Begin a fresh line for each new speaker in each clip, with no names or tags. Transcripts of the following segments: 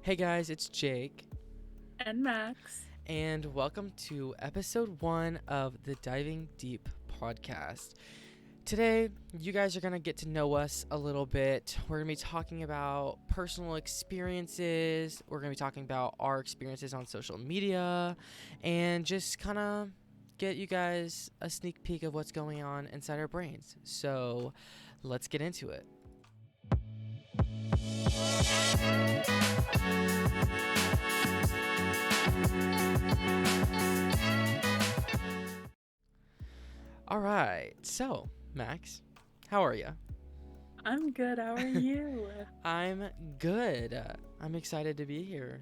Hey guys, it's Jake,
And Max.
and welcome to episode 1 of the Diving Deep podcast. Today, you guys are going to get to know us a little bit. We're going to be talking about personal experiences, we're going to be talking about our experiences on social media, and just kind of get you guys a sneak peek of what's going on inside our brains. So, let's get into it. All right, so, Max, how are you?
I'm good. How are you?
I'm good. I'm excited to be here.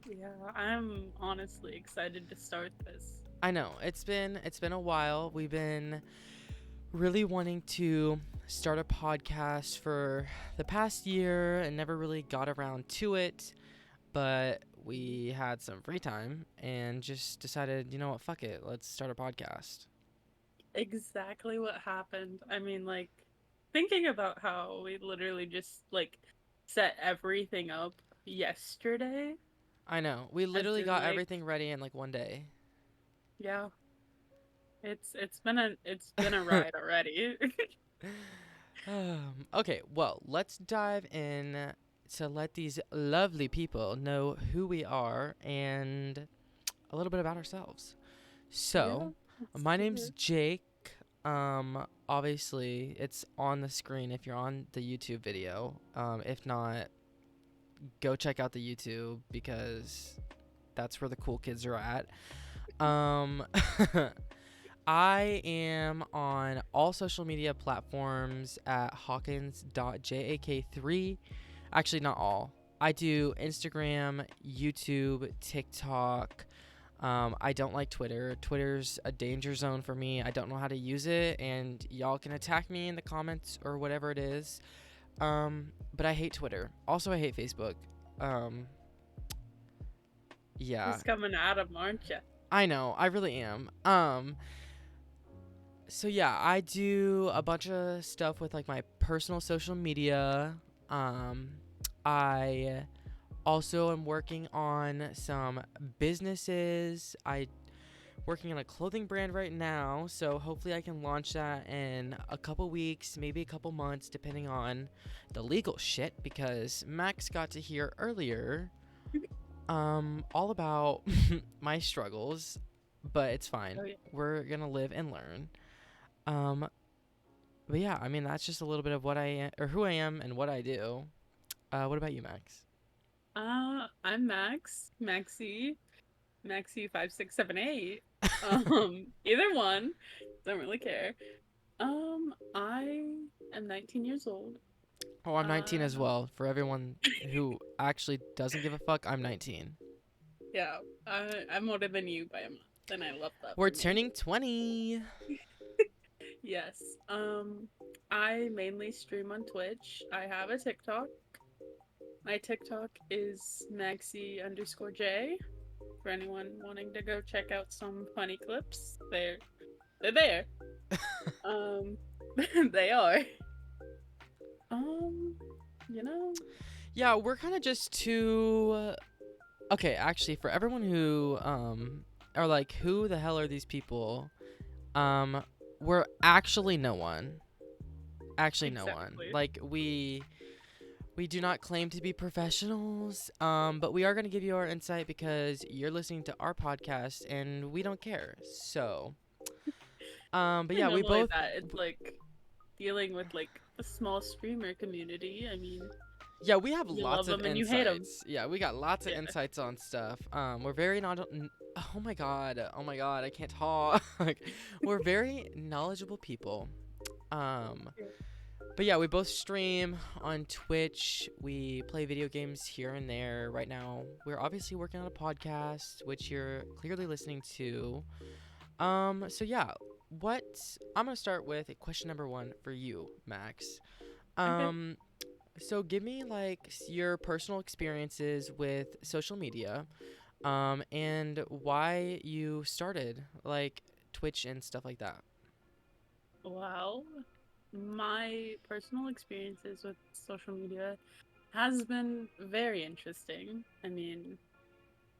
Yeah, I'm honestly excited to start this.
I know it's been a while. We've been really wanting to start a podcast for the past year and never really got around to it, but we had some free time and just decided, you know what, fuck it, let's start a podcast.
Exactly what happened. I mean, like, thinking about how we literally just, set everything up yesterday,
I know. We
as
literally
in,
got everything ready in like one day.
yeah, it's been a ride already.
Okay, well, let's dive in to let these lovely people know who we are and a little bit about ourselves.
Yeah,
So,
let's
my
do
name's
it.
Jake. Obviously, it's on the screen if you're on the YouTube video. If not, go check out the YouTube because that's where the cool kids are at. Um, I am on all social media platforms at hawkins.jak3. Actually, not all. I do Instagram, YouTube, TikTok. I don't like Twitter. Twitter's a danger zone for me. I don't know how to use it, and y'all can attack me in the comments or whatever it is. But I hate Twitter. Also, I hate Facebook. Um, yeah,
Just coming at him, aren't you?
I know. I really am. So yeah, I do a bunch of stuff with like my personal social media. Um, I also am working on some businesses. I working on a clothing brand right now, so hopefully I can launch that in a couple weeks, maybe a couple months, depending on the legal shit. Because Max got to hear earlier, all about my struggles, but it's fine.
Oh, yeah.
We're gonna live and learn. Um, but yeah, I mean that's just a little bit of what I am, or who I am and what I do. What about you, Max?
I'm Max, Maxi 5678. Either one. Don't really care. I am 19 years old.
Oh, I'm 19 as
Uh,
well. For everyone who actually doesn't give a fuck, I'm 19.
yeah, I'm older than you by a month, and I love that
We're
for me.
turning 20.
Yes. I mainly stream on Twitch. I have a TikTok. My TikTok is Maxi_J. For anyone wanting to go check out some funny clips, they're there. Um, they are. Um, you know,
Yeah, we're kind of just too. Okay, actually, for everyone who are like, who the hell are these people? Um, we're actually no one. Actually, no one.
exactly.
Like we do not claim to be professionals, but we are going to give you our insight because you're listening to our podcast and we don't care. So, but yeah,
And
we
not only
both,
that, it's like dealing with like a small streamer community. I mean,
yeah, we have
you
lots
love
of
them and you hate them.
insights. Yeah, we got lots of
Yeah.
insights on stuff. We're very not. Oh my god, I can't talk. We're very knowledgeable people. Um, but yeah, we both stream on Twitch. We play video games here and there. Right now, we're obviously working on a podcast, which you're clearly listening to. So yeah, what I'm gonna start with question number one for you, Max.
Okay.
Um, so give me like your personal experiences with social media, and why you started like Twitch and stuff like that.
Well, my personal experiences with social media. has been very interesting. I mean,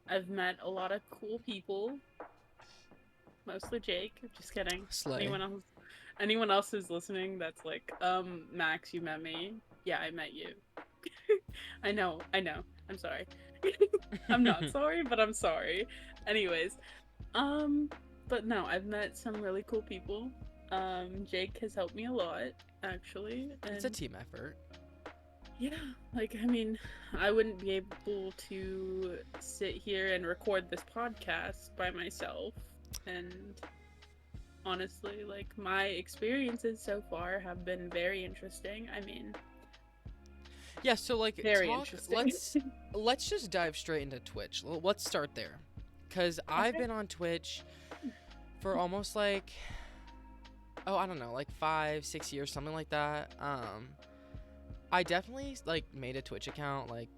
I've met a lot of cool people, mostly Jake. Just kidding.
Slay.
Anyone else who's listening that's like, Max, you met me. Yeah, I met you. I know. I'm sorry. I'm not sorry, but I'm sorry. Anyways, um, but no, I've met some really cool people. Jake has helped me a lot, actually,
It's a
and
team effort.
yeah, like, I mean, I wouldn't be able to sit here and record this podcast by myself. And honestly, like, my experiences so far have been very interesting. I mean,
Yeah, so like
very
talk
interesting.
let's just dive straight into Twitch. Let's start there. Cuz I've
Okay.
been on Twitch for almost like I don't know, like 5, 6 years, something like that. I definitely like made a Twitch account like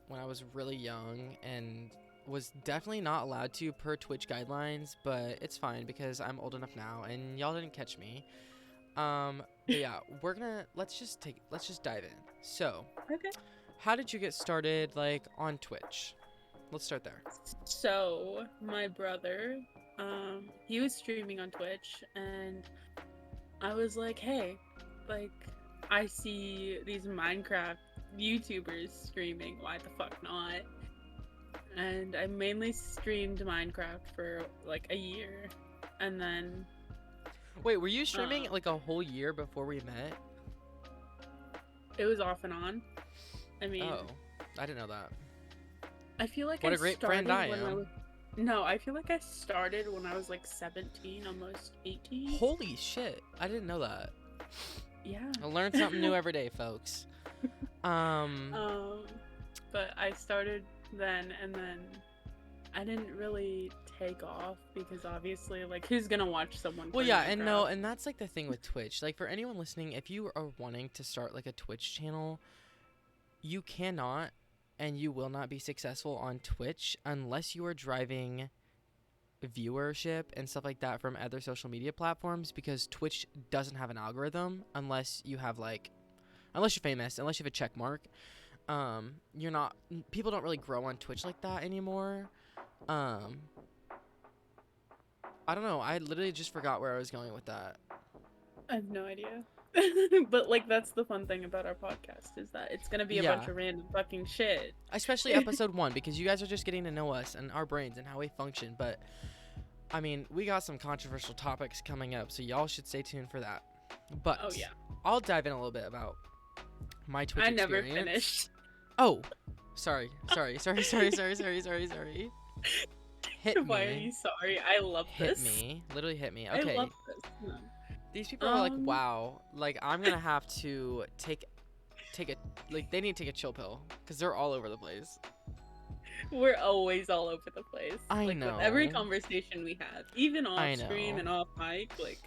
when I was really young and was definitely not allowed to per Twitch guidelines, but it's fine because I'm old enough now and y'all didn't catch me. But yeah, let's just dive in. So,
Okay.
how did you get started like on Twitch? Let's start there.
So, my brother, he was streaming on Twitch, and I was like, hey, like, I see these Minecraft YouTubers streaming, why the fuck not? And I mainly streamed Minecraft for like a year, and then,
Wait, were you streaming
um,
like a whole year before we met?
it was off and on. I mean,
Oh, I didn't know that.
I feel like
What
I
a great friend
started
I
when I
am.
was. No, I feel like I started when I was like 17, almost 18.
Holy shit, I didn't know that.
Yeah.
I learn something new every day, folks. Um,
Um, but I started then, and then I didn't really take off because obviously, like, who's gonna watch someone
well,
play
yeah, and no,
Minecraft?
and that's like the thing with Twitch. Like for anyone listening, if you are wanting to start like a Twitch channel, you cannot and you will not be successful on Twitch unless you are driving viewership and stuff like that from other social media platforms because Twitch doesn't have an algorithm unless you have like unless you're famous, unless you have a check mark. You're not people don't really grow on Twitch like that anymore. Um, I don't know. I literally just forgot where I was going with that.
I have no idea. But like, that's the fun thing about our podcast is that it's gonna be a bunch
Yeah,
of random fucking shit.
especially episode 1 because you guys are just getting to know us and our brains and how we function, but I mean, we got some controversial topics coming up, so y'all should stay tuned for that.
Oh
But
yeah,
I'll dive in a little bit about my Twitch
I never
experience.
finished.
Oh, sorry. Hit
Why are
me.
you sorry? I love
Hit
this.
me. Literally hit me.
I love
Okay.
this. No.
These people are like,
Um,
wow. Like, I'm gonna have to take a like they need to take a chill pill because they're all over the place.
we're always all over the place.
I
Like with every
know.
conversation we have, even off
I
stream
know.
and off mic, like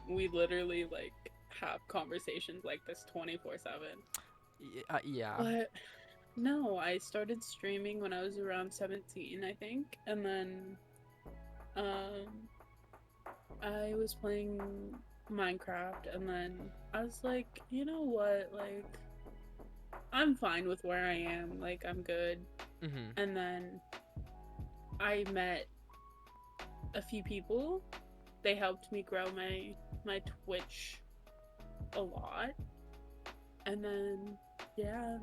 we literally like have conversations like this 24/7.
Yeah.
But no, I started streaming when I was around 17, I think, and then um I was playing Minecraft, and then I was like, you know what, like I'm fine with where I am, like I'm good.
Mhm.
And then I met a few people. They helped me grow my Twitch a lot. And then yeah,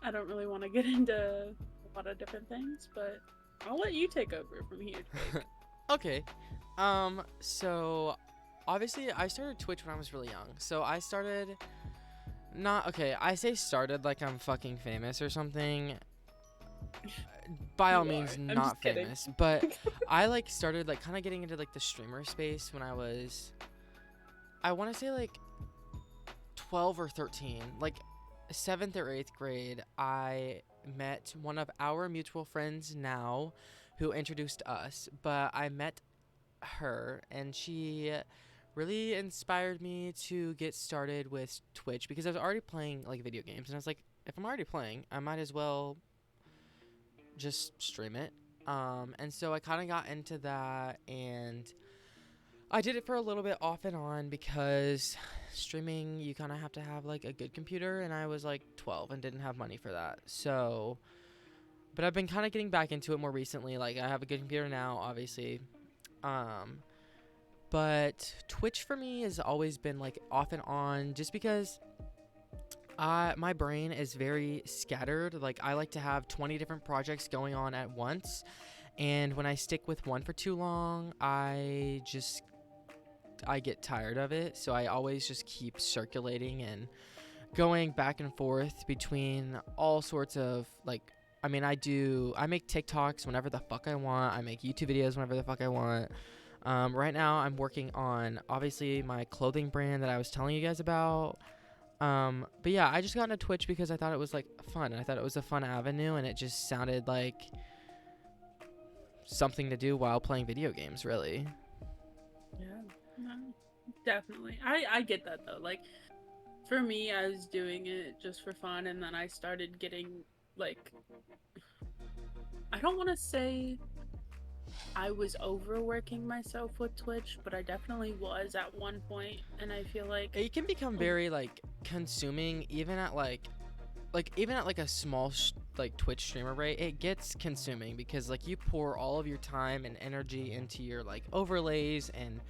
I don't really want to get into a lot of different things, but I'll let you take over from here, Jake.
Okay. So obviously I started Twitch when I was really young. So I started not okay, I say started like I'm fucking famous or something. By all
You are.
means
I'm just
not
kidding.
famous, but I like started like kind of getting into like the streamer space when I was I want to say like 12 or 13, like 7th or 8th grade. I met one of our mutual friends now who introduced us, but I met her and she really inspired me to get started with Twitch because I was already playing like video games and I was like if I'm already playing, I might as well just stream it. And so I kind of got into that and I did it for a little bit off and on because streaming, you kind of have to have like a good computer, and I was like 12 and didn't have money for that. So, but I've been kind of getting back into it more recently. Like I have a good computer now, obviously. Um, but Twitch for me has always been like off and on just because my brain is very scattered. Like I like to have 20 different projects going on at once. And when I stick with one for too long, I get tired of it. So I always just keep circulating and going back and forth between all sorts of like I make TikToks whenever the fuck I want. I make YouTube videos whenever the fuck I want. Right now I'm working on obviously my clothing brand that I was telling you guys about. But yeah, I just got into Twitch because I thought it was like fun. I thought it was a fun avenue, and it just sounded like something to do while playing video games, really.
Yeah, no, definitely. I get that though. Like for me, I was doing it just for fun, and then I started getting like, I don't want to say I was overworking myself with Twitch, but I definitely was at one point, and I feel like
It can become very like consuming, even at like a small like Twitch streamer rate. It gets consuming because like you pour all of your time and energy into your like overlays and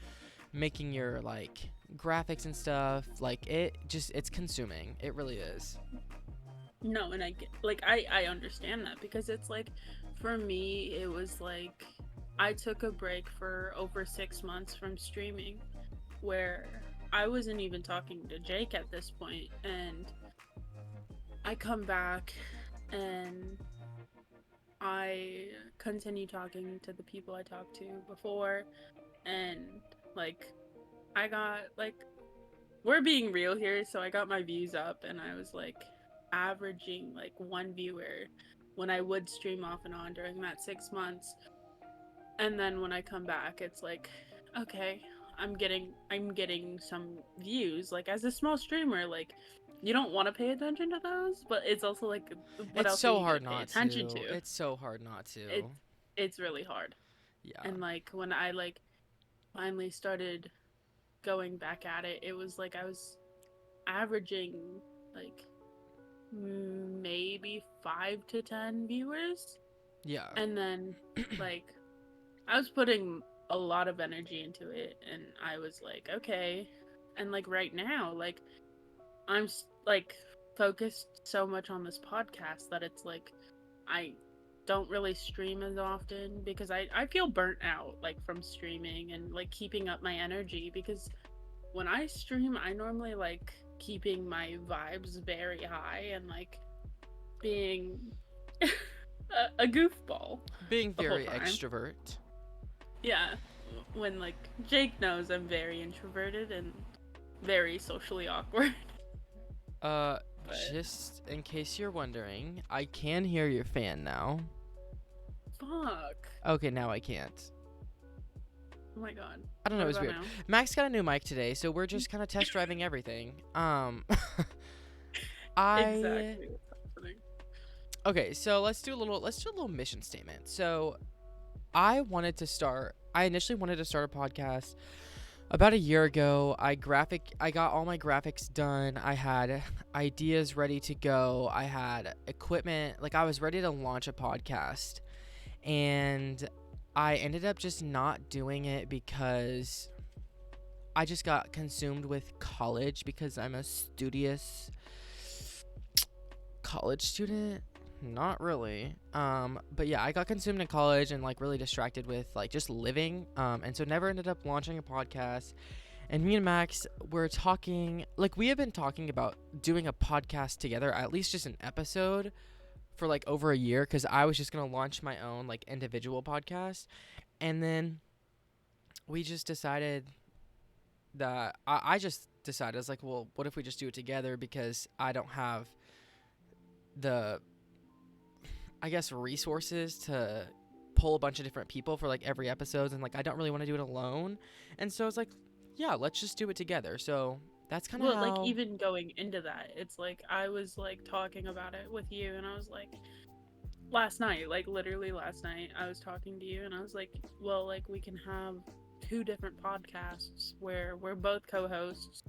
making your like graphics and stuff. Like it's consuming. It really is.
no, and I get like I understand that because it's like for me it was like I took a break for over 6 months from streaming where I wasn't even talking to Jake at this point, and I come back and I continue talking to the people I talked to before, and like I got like, we're being real here, so I got my views up and I was like averaging like one viewer when I would stream off and on during that 6 months. And then when I come back, it's like, okay, I'm getting some views. Like as a small streamer, like you don't want to pay attention to those, but it's also like, what
It's
else are
so
you gonna
hard
pay
not
attention
to.
to?
It's so hard not to.
It it's really hard.
Yeah.
And like when I like finally started going back at it, it was like I was averaging like maybe 5 to 10 viewers,
Yeah.
and then like I was putting a lot of energy into it, and I was like, okay. And like right now, like I'm like focused so much on this podcast that it's like I don't really stream as often because I feel burnt out like from streaming and like keeping up my energy, because when I stream I normally like keeping my vibes very high and like being a goofball
Being
the whole
very
time.
extrovert.
Yeah, when like Jake knows I'm very introverted and very socially awkward.
Uh,
But
just in case you're wondering, I can hear your fan now.
fuck.
Okay, now I can't.
Oh my god.
I don't know,
What
it was
about
weird.
now?
Max got a new mic today, so we're just kind of test driving everything. I
Exactly what's happening.
Okay, so let's do a little mission statement. So, I initially wanted to start a podcast about a year ago. I got all my graphics done. I had ideas ready to go. I had equipment, like I was ready to launch a podcast. And I ended up just not doing it because I just got consumed with college because I'm a studious college student. Not really. But yeah, I got consumed in college and like really distracted with like just living. And so never ended up launching a podcast. And me and Max were talking, like we have been talking about doing a podcast together, at least just an episode for like over a year, because I was just gonna launch my own like individual podcast. And then we just decided that I just decided, I was like, well, what if we just do it together, because I don't have the, I guess, resources to pull a bunch of different people for like every episode, and like I don't really want to do it alone. And so I was like, yeah, let's just do it together. So that's kind of
Well,
how.
like even going into that, it's like I was like talking about it with you, and I was like, last night, like literally last night, I was talking to you, and I was like, well, like we can have two different podcasts where we're both co-hosts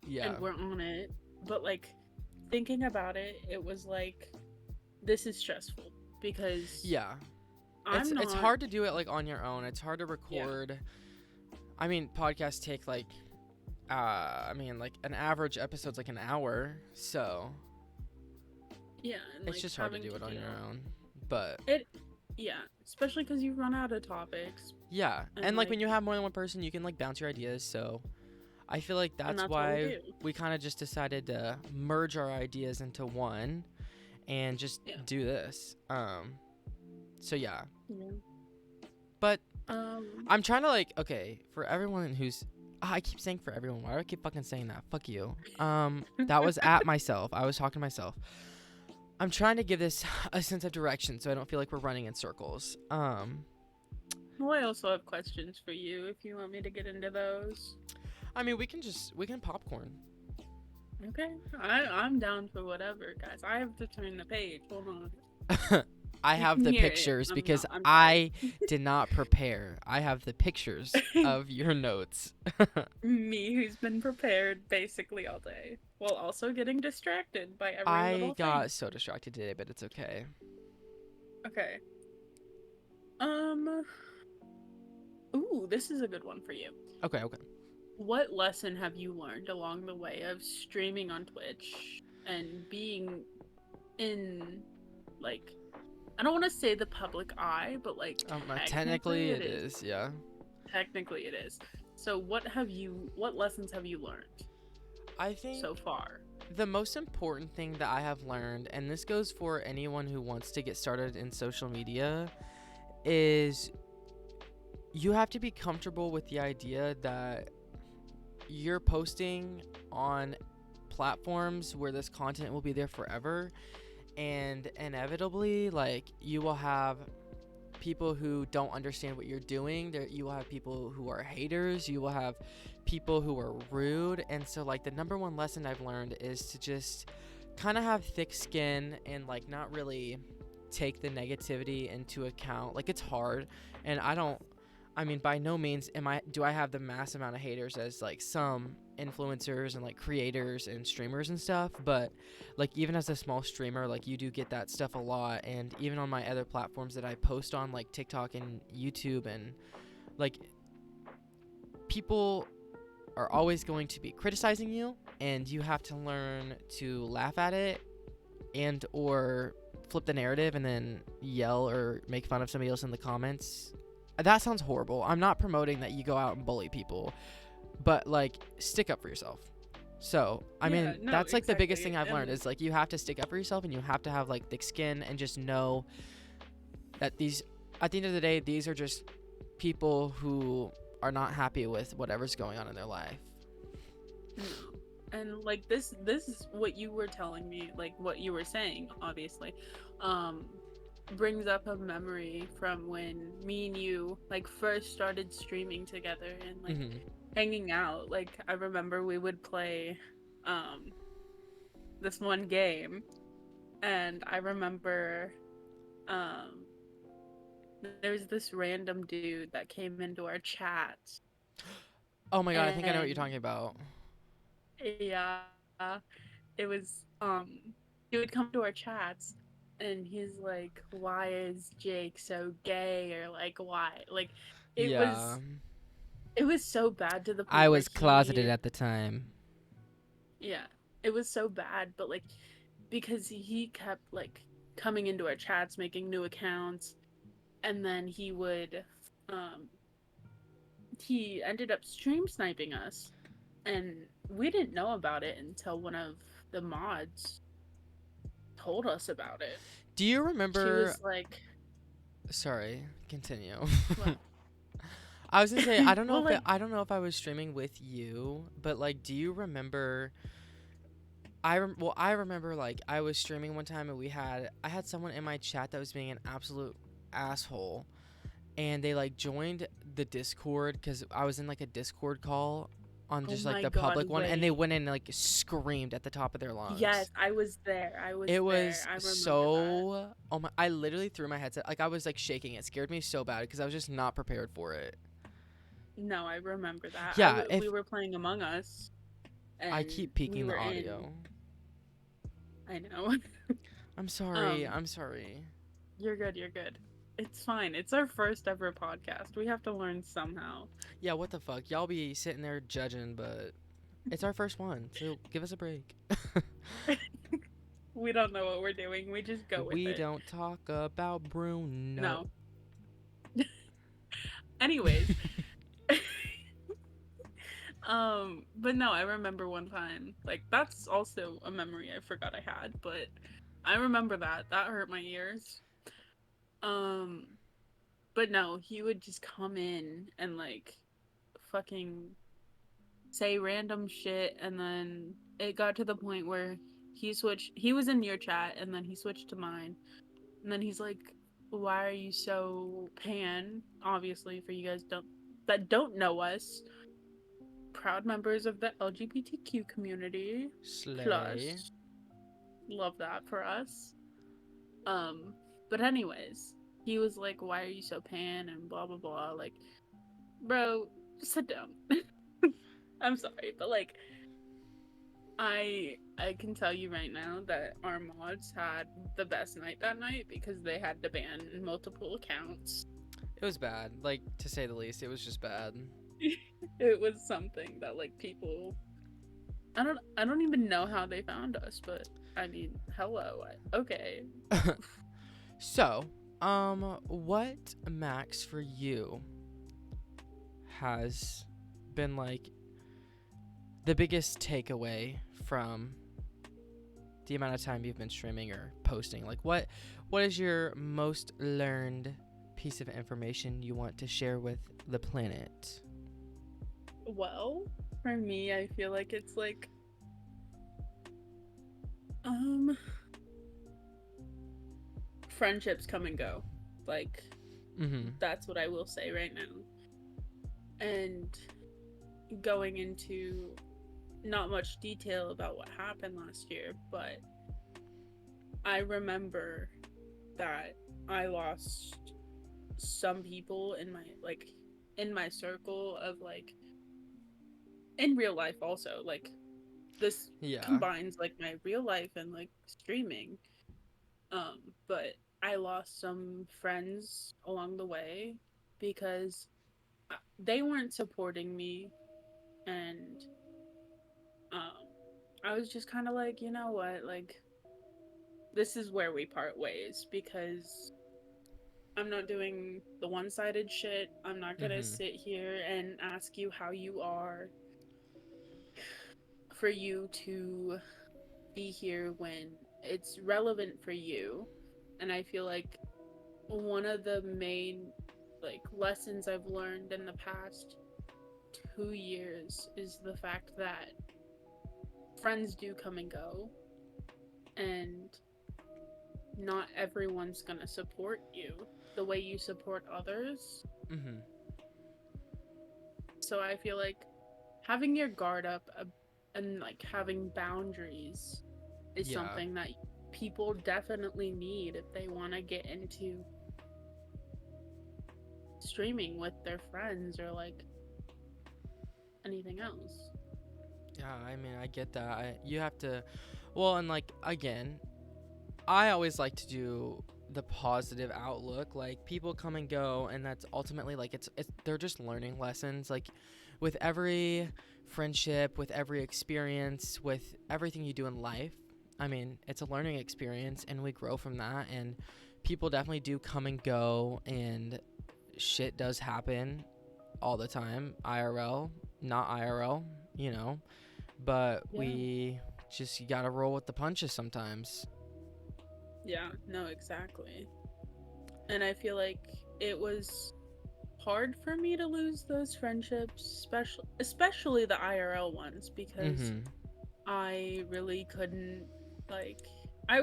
Yeah.
and we're on it. But like thinking about it, it was like this is stressful because
Yeah. It's hard to do it like on your own. It's hard to record. I mean, podcasts take like like an average episode's like an hour, so
yeah, and
it's
like
just hard to
having
do it on
you
your
know,
own. But
yeah, especially because you run out of topics.
yeah,
And,
and like
like-
when you have more than one person, you can like bounce your ideas. So I feel like that's
that's what
why
we do.
we kind of just decided to merge our ideas into one and just
Yeah.
do this. So yeah,
Yeah.
but
Um.
I'm trying to like, okay, for everyone who's I keep saying for everyone. Why do I keep fucking saying that? Fuck you. That was at myself. I was talking to myself. I'm trying to give this a sense of direction so I don't feel like we're running in circles.
Well, I also have questions for you if you want me to get into those.
I mean, we can popcorn.
Okay. I'm down for whatever, guys. I have to turn the page. Hold on.
I
You
have
can
the
hear it.
pictures
I'm
because
not- I'm
I did not prepare. I have the pictures of your notes.
Me, who's been prepared basically all day, while also getting distracted by every
I
little
got so distracted today, but it's okay.
thing. Okay. Ooh, this is a good one for you.
Okay.
What lesson have you learned along the way of streaming on Twitch and being in, like, I don't want to say the public eye, but like
Technically it is, yeah.
Technically it is. So what lessons have you learned
I think
so far?
the most important thing that I have learned, and this goes for anyone who wants to get started in social media, is you have to be comfortable with the idea that you're posting on platforms where this content will be there forever, and inevitably, like, you will have people who don't understand what you're doing. You will have people who are haters. You will have people who are rude. And so, like, the number one lesson I've learned is to just kind of have thick skin and, like, not really take the negativity into account. Like, it's hard, and I mean, by no means do I have the mass amount of haters as like some influencers and like creators and streamers and stuff, but like even as a small streamer, like you do get that stuff a lot. And even on my other platforms that I post on, like TikTok and YouTube, and like people are always going to be criticizing you, and you have to learn to laugh at it and or flip the narrative and then yell or make fun of somebody else in the comments. That sounds horrible. I'm not promoting that you go out and bully people, but like stick up for yourself. So, I mean,
no,
that's like the biggest
exactly.
thing I've learned is like you have to stick up for yourself, and you have to have like thick skin and just know that at the end of the day, these are just people who are not happy with whatever's going on in their life.
And like this is what you were telling me, like what you were saying, obviously, brings up a memory from when me and you like first started streaming together and like hanging out. Like I remember we would play this one game, and I remember there's this random dude that came into our chat.
Oh my god, I think I know what you're
And-
talking about.
Yeah, it was he would come to our chats and he's like, why is Jake so gay, or like why, like it was so bad to the point
I
where
was closeted
he-
at the time.
yeah, it was so bad, but like because he kept like coming into our chats, making new accounts, and then he would he ended up stream sniping us, and we didn't know about it until one of the mods told us about it.
Do you
She
remember?
was like,
Sorry, continue.
What?
I was gonna say I don't know
Well,
I don't know if I was streaming with you, but like, do you remember? I remember like I was streaming one time, and I had someone in my chat that was being an absolute asshole, and they like joined the Discord because I was in like a Discord call on
Oh
just
my
like the
God,
public one, and they
wait.
went in and like screamed at the top of their lungs.
yes, I was there. I was
It
there.
was
I remember that.
so oh my! I literally threw my headset, like I was like shaking. It scared me so bad because I was just not prepared for it.
No, I remember that.
Yeah,
We
if
were playing Among Us,
I
and
keep
we
peeking the
were in.
audio.
I know.
I'm sorry.
um,
I'm sorry.
you're good. You're good. It's fine. It's our first ever podcast. We have to learn somehow.
Yeah, what the fuck? Y'all be sitting there judging, but it's our first one, so give us a break.
We don't know what we're doing. We just go with
We
it.
don't talk about Bruno.
No. Anyways, but no, I remember one time. Like that's also a memory I forgot I had, but I remember that. That hurt my ears. Um, but no, he would just come in and like fucking say random shit, and then it got to the point where he was in your chat and then he switched to mine, and then he's like, why are you so pan? Obviously, for you guys don't know us, proud members of the LGBTQ community,
Slay.
plus love that for us. um but anyways, he was like, why are you so pan and blah blah blah, like, bro, sit down. I'm sorry, but like, I can tell you right now that our mods had the best night that night because they had to ban multiple accounts.
It was bad, like, to say the least. It was just bad.
It was something that like people, I don't even know how they found us, but I mean, hello. Okay.
So, what, Max, for you has been like the biggest takeaway from the amount of time you've been streaming or posting? Like, what is your most learned piece of information you want to share with the planet?
Well, for me, I feel like it's like um friendships come and go. Like,
Mm-hmm.
that's what I will say right now. And going into not much detail about what happened last year, but I remember that I lost some people in my circle of like in real life also. Like, this
Yeah.
combines like my real life and like streaming. But I lost some friends along the way because they weren't supporting me, and um I was just kind of like, you know what, like, this is where we part ways because I'm not doing the one-sided shit. I'm not gonna
Mm-hmm.
sit here and ask you how you are for you to be here when it's relevant for you. And I feel like one of the main like lessons I've learned in the past 2 years is the fact that friends do come and go, and not everyone's gonna support you the way you support others.
Mm-hmm.
So I feel like having your guard up, and like having boundaries is
Yeah.
something that people definitely need if they want to get into streaming with their friends or like anything else.
Yeah, I mean, I get that. You have to, well, and like, again, I always like to do the positive outlook. Like, people come and go, and that's ultimately like it's they're just learning lessons. Like, with every friendship, with every experience, with everything you do in life, I mean, it's a learning experience, and we grow from that. And people definitely do come and go, and shit does happen all the time. IRL, not IRL, you know. But
Yeah.
we just gotta roll with the punches sometimes.
Yeah, no, exactly. And I feel like it was hard for me to lose those friendships, especially the IRL ones, because
Mm-hmm.
I really couldn't, like, I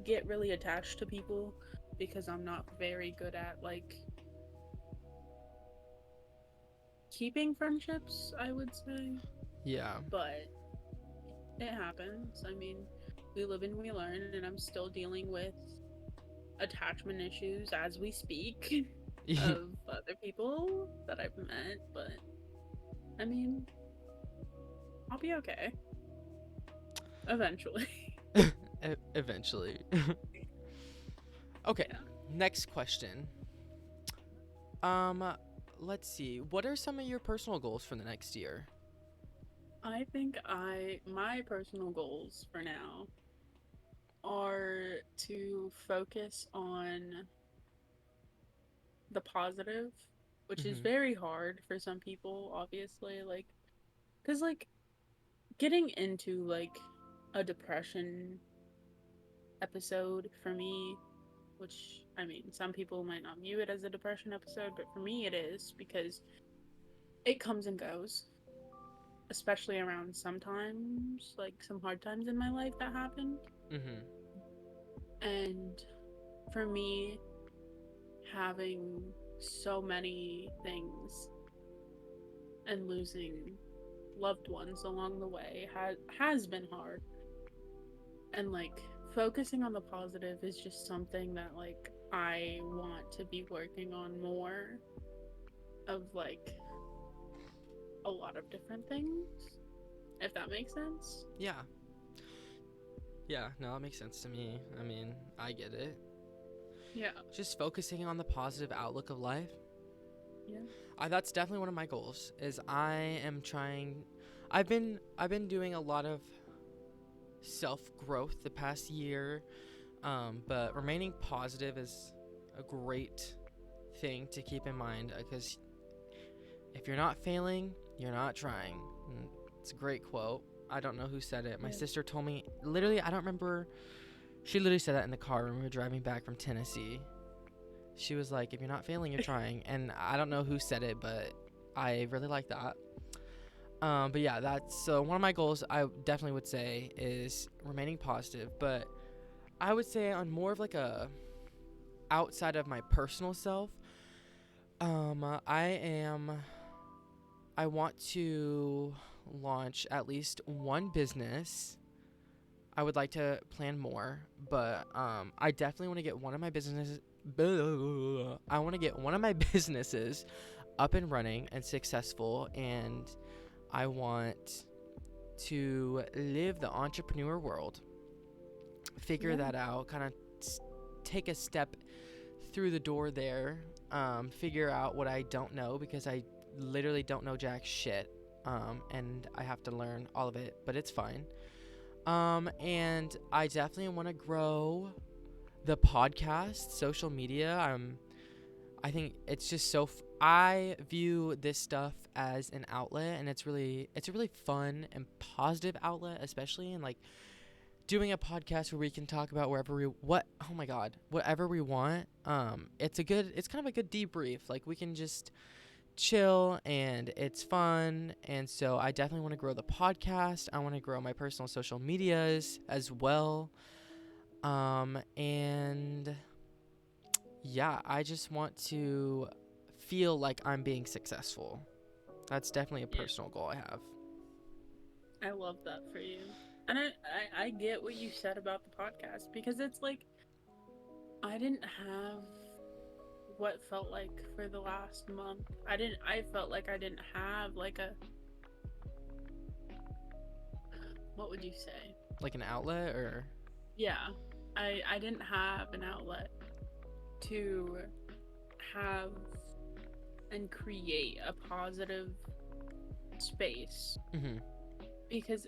get really attached to people because I'm not very good at like keeping friendships, I would say.
Yeah.
But it happens. I mean, we live and we learn, and I'm still dealing with attachment issues as we speak. of other people that I've met, but I mean, I'll be okay. Eventually.
Eventually. Okay,
Yeah.
next question. Um, let's see. What are some of your personal goals for the next year?
I think my personal goals for now are to focus on the positive, which is
Mm-hmm.
very hard for some people, obviously, like, because, like, getting into, like, a depression episode for me, which, I mean, some people might not view it as a depression episode, but for me it is because it comes and goes, especially around sometimes, like, some hard times in my life that happened.
Mm-hmm.
And for me, having so many things and losing loved ones along the way has been hard, and like focusing on the positive is just something that like I want to be working on more of, like, a lot of different things, if that makes sense.
Yeah. Yeah, no, that makes sense to me. I mean, I get it.
Yeah.
Just focusing on the positive outlook of life.
Yeah.
That's definitely one of my goals. Is I am trying. I've been doing a lot of self growth the past year, but remaining positive is a great thing to keep in mind because if you're not failing, you're not trying. It's a great quote. I don't know who said it. My
Yeah.
sister told me, literally, I don't remember. She literally said that in the car when we were driving back from Tennessee. She was like, if you're not failing, you're trying. And I don't know who said it, but I really like that. But yeah, that's one of my goals. I definitely would say is remaining positive. But I would say on more of like a outside of my personal self. I want to launch at least one business. I would like to plan more, but I definitely want to get one of my businesses. I want to get one of my businesses up and running and successful, and I want to live the entrepreneur world. Figure
Yeah.
that out, kind of take a step through the door there. Figure out what I don't know because I literally don't know jack shit. And I have to learn all of it, but it's fine. And I definitely want to grow the podcast, social media. I think it's just I view this stuff as an outlet, and it's a really fun and positive outlet, especially in like doing a podcast where we can talk about whatever we want. It's kind of a good debrief. Like we can just chill and it's fun. And so I definitely want to grow the podcast. I want to grow my personal social medias as well. And yeah, I just want to feel like I'm being successful. That's definitely a
Yeah.
personal goal I have.
I love that for you. And I get what you said about the podcast because it's like I didn't have what felt like for the last month. I felt like I didn't have like a, what would you say?
Like an outlet or
Yeah. I didn't have an outlet to have and create a positive space
mm-hmm.
because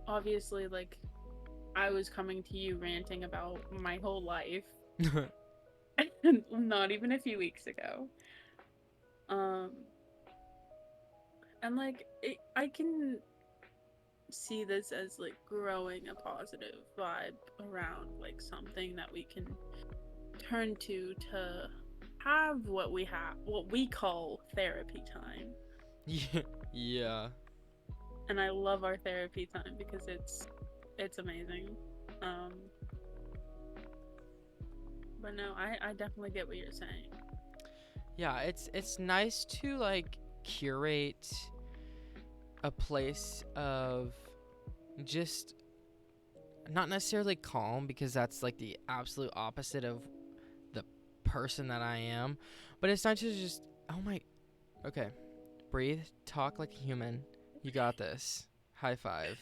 obviously like I was coming to you ranting about my whole life not even a few weeks ago. And like I can see this as like growing a positive vibe around like something that we can turn to have what we call therapy time.
Yeah.
And I love our therapy time because it's amazing. But no, I definitely get what you're saying.
Yeah, it's nice to like curate a place of just not necessarily calm because that's like the absolute opposite of the person that I am. But it's not to just, oh my, okay, breathe, talk like a human. You got this. High five.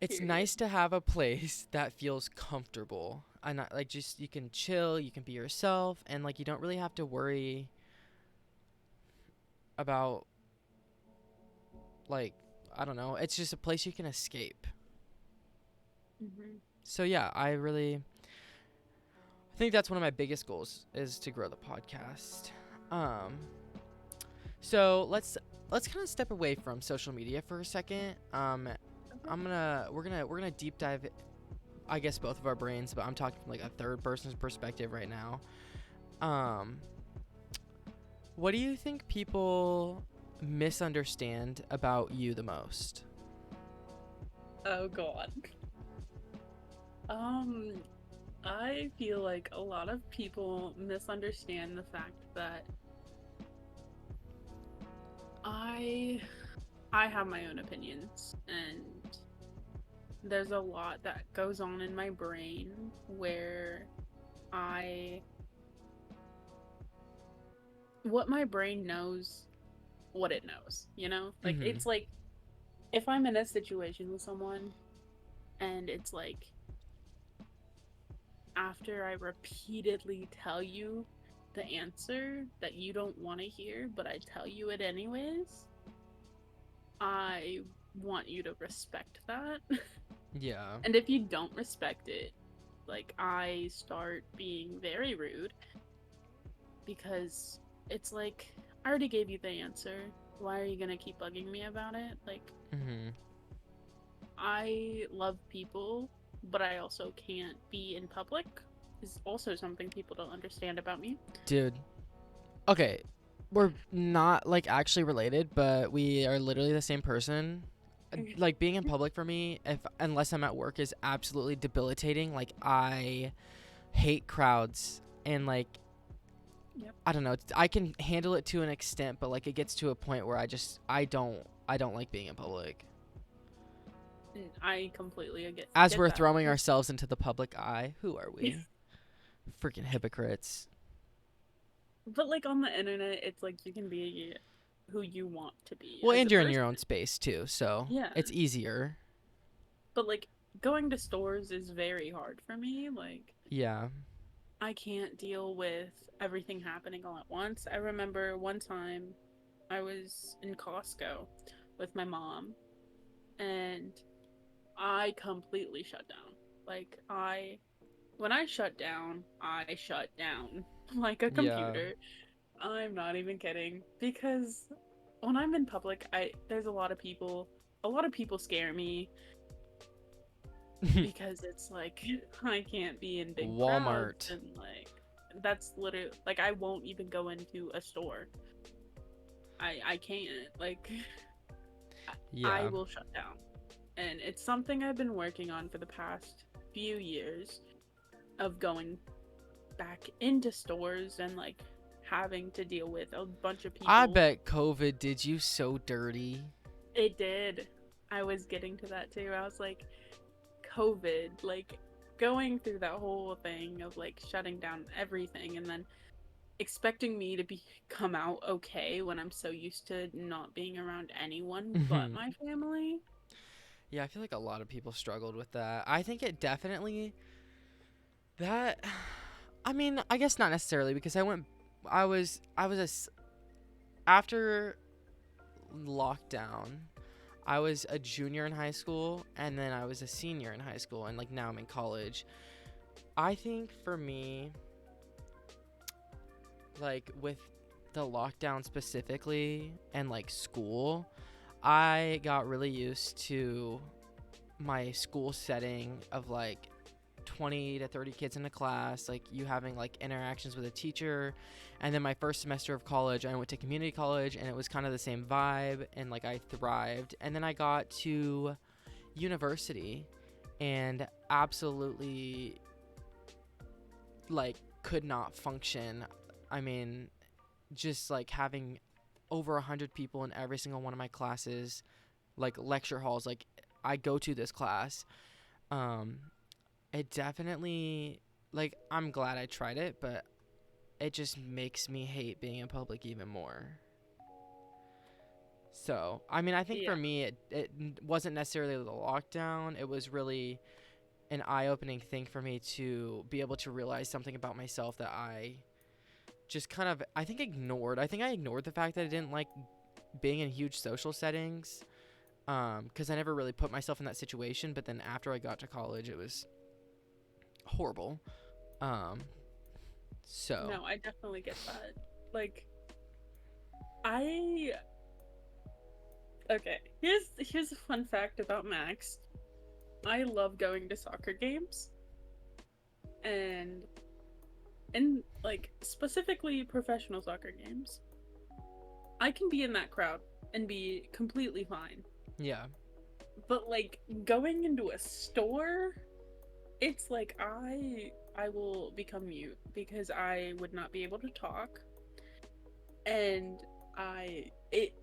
It's
Period.
nice to have a place that feels comfortable. And not, like, just you can chill, you can be yourself, and like you don't really have to worry about, like, I don't know. It's just a place you can escape.
Hmm.
So yeah, I think that's one of my biggest goals is to grow the podcast. So let's kind of step away from social media for a second. We're gonna deep dive, I guess, both of our brains, but I'm talking from like a third person's perspective right now. What do you think people misunderstand about you the most?
Oh god. I feel like a lot of people misunderstand the fact that I I have my own opinions, and there's a lot that goes on in my brain where I what my brain knows what it knows, you know? Like
Mm-hmm.
it's like if I'm in a situation with someone and it's like after I repeatedly tell you the answer that you don't want to hear, but I tell you it anyways, I want you to respect that.
Yeah.
And if you don't respect it, like I start being very rude because it's like I already gave you the answer. Why are you gonna keep bugging me about it? Like
Mm-hmm.
I love people, but I also can't be in public. Is also something people don't understand about me.
Dude. Okay. We're not like actually related, but we are literally the same person. Like being in public for me, if unless I'm at work, is absolutely debilitating. Like I hate crowds, and like
Yep.
I don't know, I can handle it to an extent, but like it gets to a point where I don't like being in public.
I completely
As
get
we're
that.
throwing ourselves into the public eye, who are we? Freaking hypocrites.
But like on the internet, it's like you can be who you want to be
Well,
as
and
a
you're in
person.
your own space too, so
Yeah.
it's easier.
But like going to stores is very hard for me. Like
Yeah.
I can't deal with everything happening all at once. I remember one time I was in Costco with my mom and I completely shut down. Like when I shut down like a
Yeah.
computer. I'm not even kidding because when I'm in public, I there's a lot of people scare me because it's like I can't be in big crowds
Walmart.
and like that's literally like I won't even go into a store. I can't like I
Yeah.
will shut down. And it's something I've been working on for the past few years of going back into stores and like having to deal with a bunch of
I
people.
bet COVID did you so dirty.
It did. I was getting to that too. I was like, COVID, like going through that whole thing of like shutting down everything and then expecting me to be come out okay when I'm so used to not being around anyone but my family.
Yeah, I feel like a lot of people struggled with that. I think it definitely that I mean, I guess not necessarily because I was after lockdown, I was a junior in high school and then I was a senior in high school and like now I'm in college. I think for me, like with the lockdown specifically and like school, I got really used to my school setting of like 20 to 30 kids in a class, like you having like interactions with a teacher. And then my first semester of college, I went to community college and it was kind of the same vibe and like I thrived. And then I got to university and absolutely like could not function. I mean, just like having over 100 people in every single one of my classes, like lecture halls, like I go to this class. um it definitely, like, I'm glad I tried it, but it just makes me hate being in public even more. So, I mean, I think
Yeah.
for me, it wasn't necessarily the lockdown. It was really an eye-opening thing for me to be able to realize something about myself that I just kind of, I think, ignored. I think I ignored the fact that I didn't like being in huge social settings, because I never really put myself in that situation. But then after I got to college, it was horrible. Um, so
No, I definitely get that. Like, I okay. Here's a fun fact about Max. I love going to soccer games, and like specifically professional soccer games. I can be in that crowd and be completely fine.
yeah,
But like going into a store, it's like I will become mute because I would not be able to talk, and I it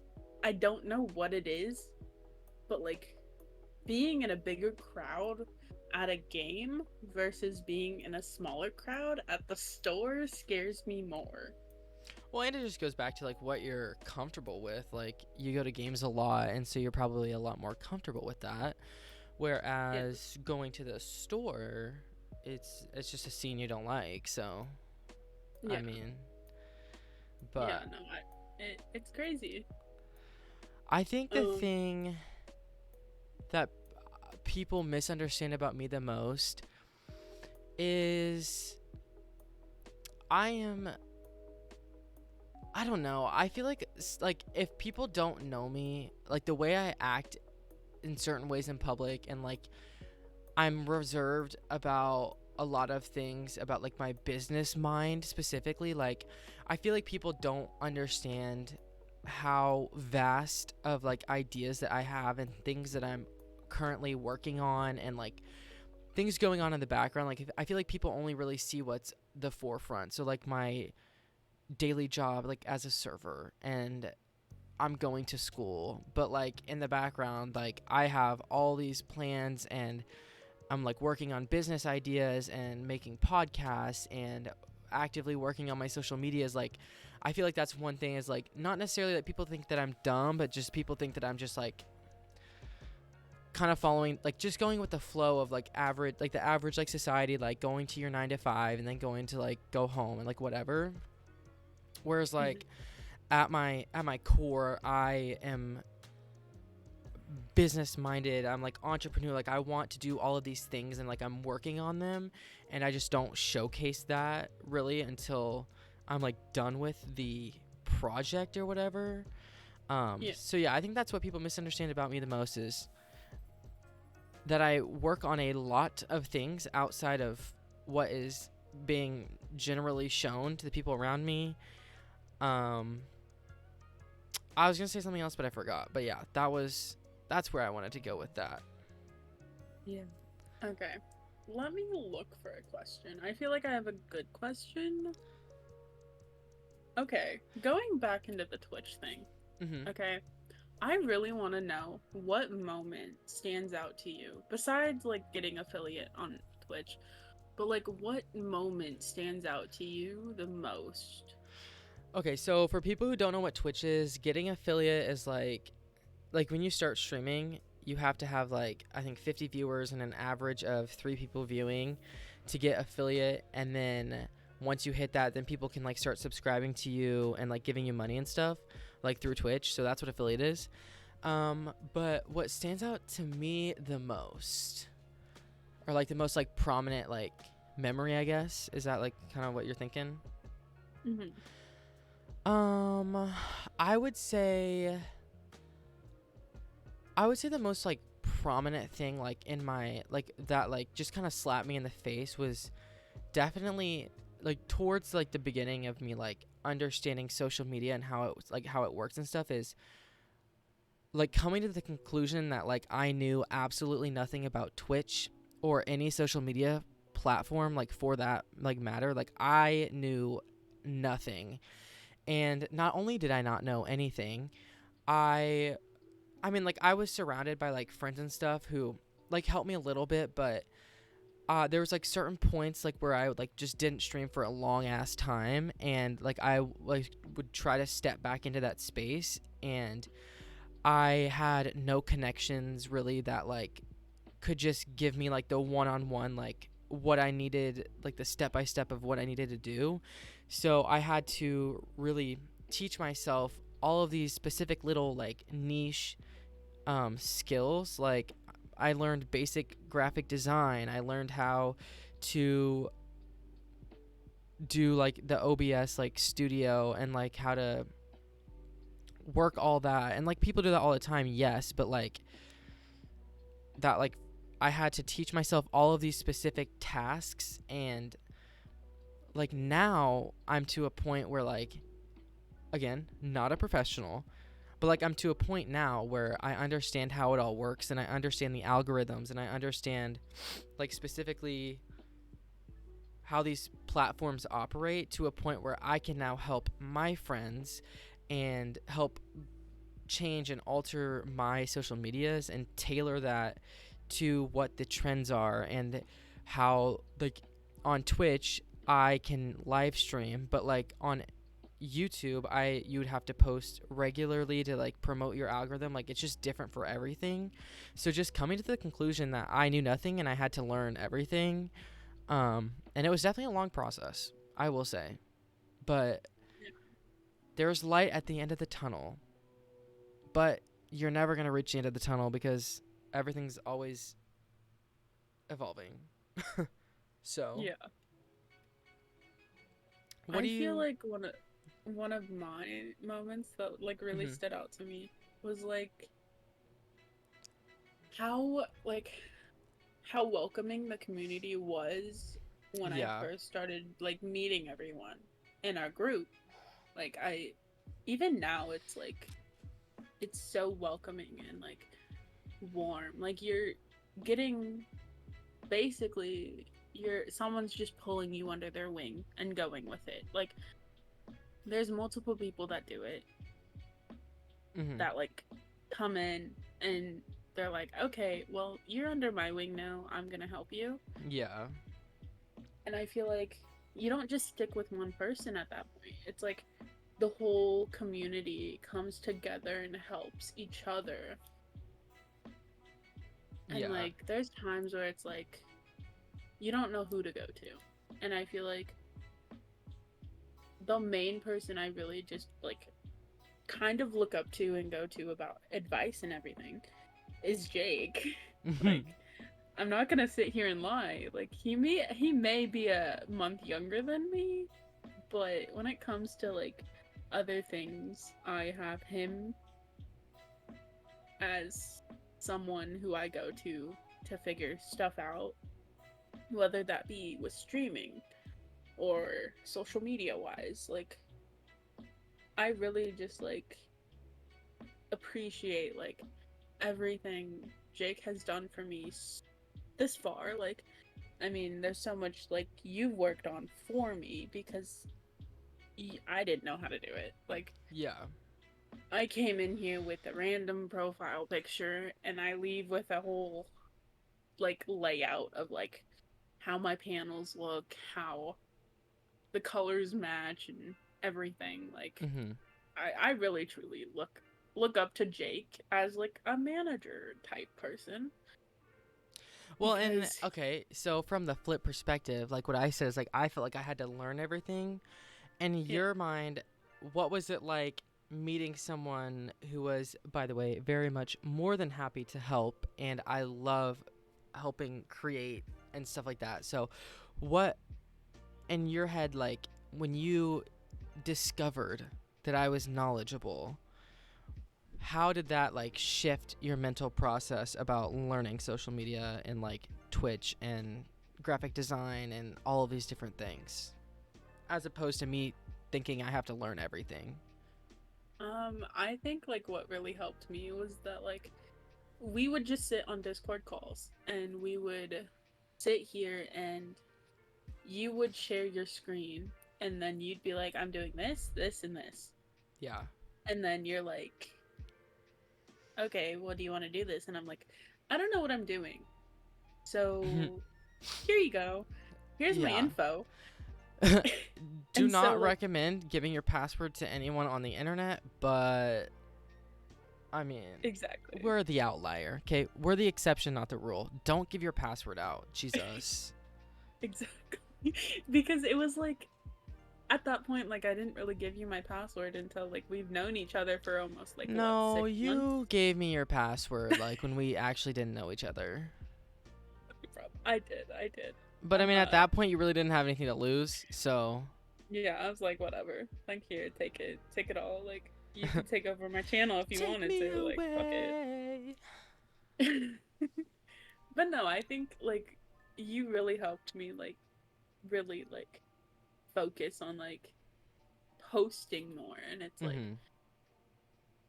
I don't know what it is, but like being in a bigger crowd at a game versus being in a smaller crowd at the store scares me more.
well, and it just goes back to like what you're comfortable with. Like you go to games a lot, and so you're probably a lot more comfortable with that.
Yeah.
Whereas going to the store, it's just a scene you don't like. So I
Yeah.
mean,
Yeah,
but
no, it's crazy.
I think the
Um,
thing that people misunderstand about me the most is I am, I don't know. I feel like like if people don't know me, like the way I act in certain ways in public, and like I'm reserved about a lot of things about like my business mind specifically, like I feel like people don't understand how vast of like ideas that I have and things that I'm currently working on, and like things going on in the background. Like I feel like people only really see what's the forefront. So like my daily job like as a server, and I'm going to school, but like in the background, like I have all these plans, and I'm like working on business ideas and making podcasts and actively working on my social medias. Like I feel like that's one thing, is like not necessarily that people think that I'm dumb, but just people think that I'm just like kind of following, like just going with the flow of like average, like the average like society, like going to your 9 to 5 and then going to like go home and like whatever. Whereas
mhm.
like at my core, I am business minded. I'm like entrepreneur. Like I want to do all of these things, and like I'm working on them, and I just don't showcase that really until I'm like done with the project or whatever.
Yeah.
So yeah, I think that's what people misunderstand about me the most, is that I work on a lot of things outside of what is being generally shown to the people around me. Um, I was gonna say something else, but I forgot. But yeah, that's where I wanted to go with that.
Yeah. Okay. Let me look for a question. I feel like I have a good question. Okay. Going back into the Twitch thing.
Mm-hmm.
Okay. I really want to know what moment stands out to you besides like getting affiliate on Twitch, but like what moment stands out to you the most?
Okay, so for people who don't know what Twitch is, getting affiliate is like when you start streaming, you have to have like I think 50 viewers and an average of 3 people viewing to get affiliate, and then once you hit that, then people can like start subscribing to you and like giving you money and stuff like through Twitch. So that's what affiliate is. But what stands out to me the most, or like the most like prominent like memory, I guess, is that like kind of what you're thinking?
Mm-hmm.
Um, I would say the most like prominent thing like in my like that like just kind of slapped me in the face was definitely like towards like the beginning of me like understanding social media and how it was like how it works and stuff, is like coming to the conclusion that like I knew absolutely nothing about Twitch or any social media platform like for that like matter. Like I knew nothing. And not only did I not know anything, I I mean like I was surrounded by like friends and stuff who like helped me a little bit, but there was like certain points like where I would like just didn't stream for a long ass time, and like like would try to step back into that space, and I had no connections really that like could just give me like the one-on-one like what I needed, like the step by step of what I needed to do. So I had to really teach myself all of these specific little like niche skills. Like I learned basic graphic design. I learned how to do like the OBS like studio and like how to work all that. And like people do that all the time, yes, but like that like I had to teach myself all of these specific tasks, and like now I'm to a point where like again, not a professional, but like I'm to a point now where I understand how it all works, and I understand the algorithms, and I understand like specifically how these platforms operate, to a point where I can now help my friends and help change and alter my social medias and tailor that to what the trends are, and how like on Twitch I can live stream, but like on YouTube you would have to post regularly to like promote your algorithm. Like it's just different for everything. So just coming to the conclusion that I knew nothing and I had to learn everything. And it was definitely a long process, I will say. But there's light at the end of the tunnel. But you're never going to reach the end of the tunnel because everything's always evolving. So,
Yeah.
what
I
do
feel
you
like one of my moments that like really
Mhm.
stood out to me was how like how welcoming the community was when I
Yeah.
first started like meeting everyone in our group. Like I even now it's so welcoming and like warm. Like you're getting basically you're someone's just pulling you under their wing and going with it. Like there's multiple people that do it,
Mhm.
that like come in and they're like, okay, well, you're under my wing now. I'm gonna help you.
Yeah.
And I feel like you don't just stick with one person at that point. It's like the whole community comes together and helps each other. And
Yeah.
like there's times where it's like you don't know who to go to. And I feel like the main person I really just like kind of look up to and go to about advice and everything is Jake.
Mhm.
Like I'm not gonna sit here and lie. Like he may be a month younger than me, but when it comes to like other things, I have him as someone who I go to figure stuff out, whether that be with streaming or social media wise. Like I really just like appreciate like everything Jake has done for me this far. Like I mean, there's so much like you've worked on for me because I didn't know how to do it. Like
Yeah.
I came in here with a random profile picture and I leave with a whole like layout of like how my panels look, how the colors match and everything. Like
Mhm.
I really truly look up to Jake as like a manager type person
Well, and
because
okay, so from the flip perspective, like what I said is like I felt like I had to learn everything. In
yeah.
your mind, what was it like meeting someone who was, by the way, very much more than happy to help, and I love helping create and stuff like that. So, what in your head, like when you discovered that I was knowledgeable, how did that like shift your mental process about learning social media and like Twitch and graphic design and all of these different things, as opposed to me thinking I have to learn everything?
I think like what really helped me was that like we would just sit on Discord calls and we would sit here and you would share your screen and then you'd be like, I'm doing this, this, and this.
Yeah.
And then you're like, okay, well, do you want to do this? And I'm like, I don't know what I'm doing. So Here you go. Here's my
Yeah.
info.
Do
And so,
not
like,
recommend giving your password to anyone on the internet, but I mean,
exactly.
we're the outlier, okay? We're the exception, not the rule. Don't give your password out. Jesus.
Exactly. Because it was like, at that point, like, I didn't really give you my password until, like, we've known each other for almost, like, what,
No,
6 months?
you gave me your password like when we actually didn't know each other.
I did.
But I mean, at that point, you really didn't have anything to lose, so.
Yeah, I was like, whatever. Like, here, take it all. Like, you can take over my channel if you
Take
wanted
me
to. Like, fuck
away.
it. But no, I think like you really helped me like really like focus on like posting more, and it's like
Mm-hmm.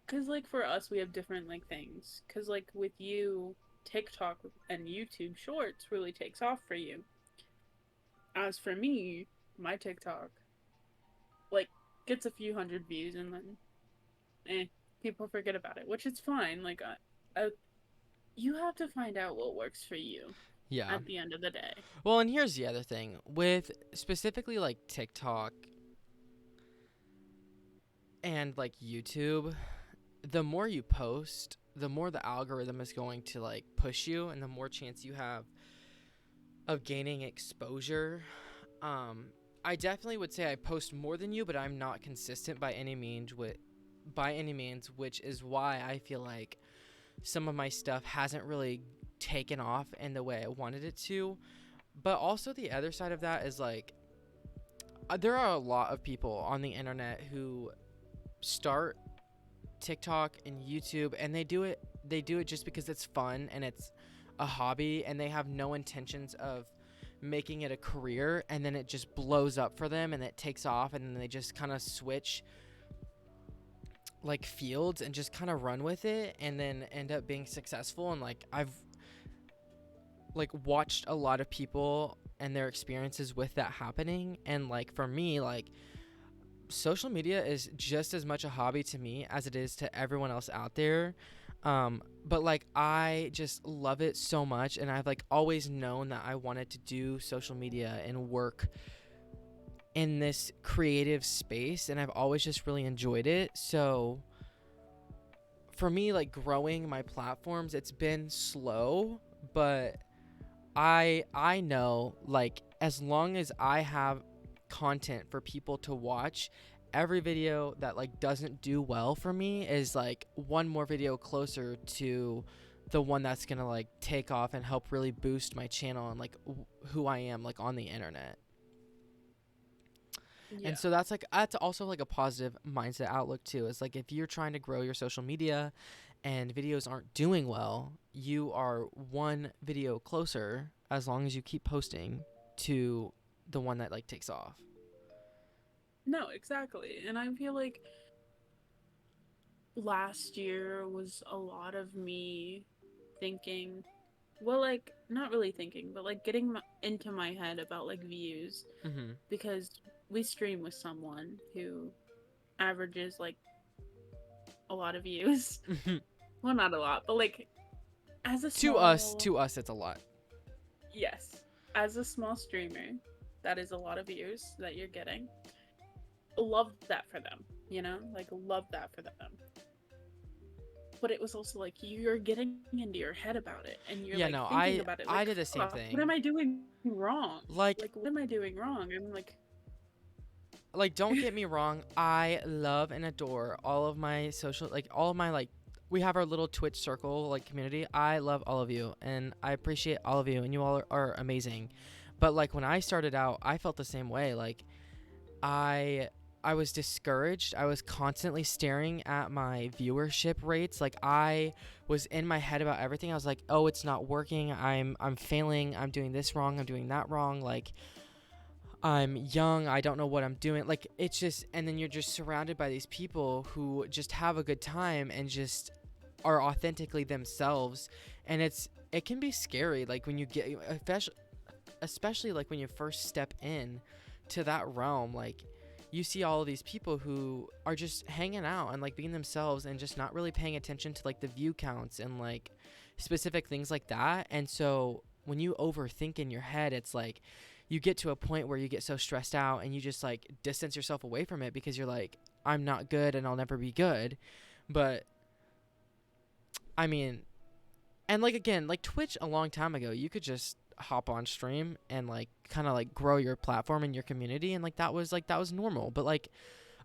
because like for us we have different like things because like with you TikTok and YouTube Shorts really takes off for you. As for me, my TikTok like gets a few hundred views and then people forget about it, which is fine. Like you have to find out what works for you
Yeah.
at the end of the day.
Well, and here's the other thing with specifically like TikTok and like YouTube, the more you post, the more the algorithm is going to like push you and the more chance you have of gaining exposure. I definitely would say I post more than you, but I'm not consistent by any means, which is why I feel like some of my stuff hasn't really taken off in the way I wanted it to. But also the other side of that is like there are a lot of people on the internet who start TikTok and YouTube and they do it just because it's fun and it's a hobby and they have no intentions of making it a career, and then it just blows up for them and it takes off, and then they just kind of switch like fields and just kind of run with it and then end up being successful. And like I've like watched a lot of people and their experiences with that happening, and like for me, like social media is just as much a hobby to me as it is to everyone else out there. But like I just love it so much, and I've like always known that I wanted to do social media and work in this creative space, and I've always just really enjoyed it. So for me, like growing my platforms, it's been slow, but I know like as long as I have content for people to watch, every video that like doesn't do well for me is like one more video closer to the one that's gonna like take off and help really boost my channel and like who I am like on the internet.
Yeah.
And so that's also like a positive mindset outlook too. It's like if you're trying to grow your social media and videos aren't doing well, you are one video closer as long as you keep posting to the one that like takes off.
No, exactly. And I feel like last year was a lot of me thinking, well, like, not really thinking, but like getting into my head about like views
Mm-hmm.
because we stream with someone who averages like a lot of views. Well, not a lot, but like as a small...
to us, it's a lot.
Yes. As a small streamer, that is a lot of views that you're getting. Love that for them, you know? Like, love that for them. But it was also like, you're getting into your head about it, and you're thinking about it. Like,
I did the same thing.
What am I doing wrong?
Like,
what am I doing wrong? I'm
like, don't get me wrong. I love and adore all of my we have our little Twitch circle, like, community. I love all of you, and I appreciate all of you, and you all are amazing. But, like, when I started out, I felt the same way. Like, I was discouraged. I was constantly staring at my viewership rates. Like, I was in my head about everything. I was like, oh, it's not working. I'm failing. I'm doing this wrong. I'm doing that wrong. Like, I'm young, I don't know what I'm doing. Like, it's just, and then you're just surrounded by these people who just have a good time and just are authentically themselves. And it can be scary, like when you get, especially like when you first step in to that realm. Like, you see all of these people who are just hanging out and like being themselves and just not really paying attention to like the view counts and like specific things like that. And so when you overthink in your head, it's like you get to a point where you get so stressed out and you just like distance yourself away from it because you're like, I'm not good and I'll never be good. But I mean, and like again, like Twitch a long time ago, you could just hop on stream and like kind of like grow your platform and your community, and like that was normal. But like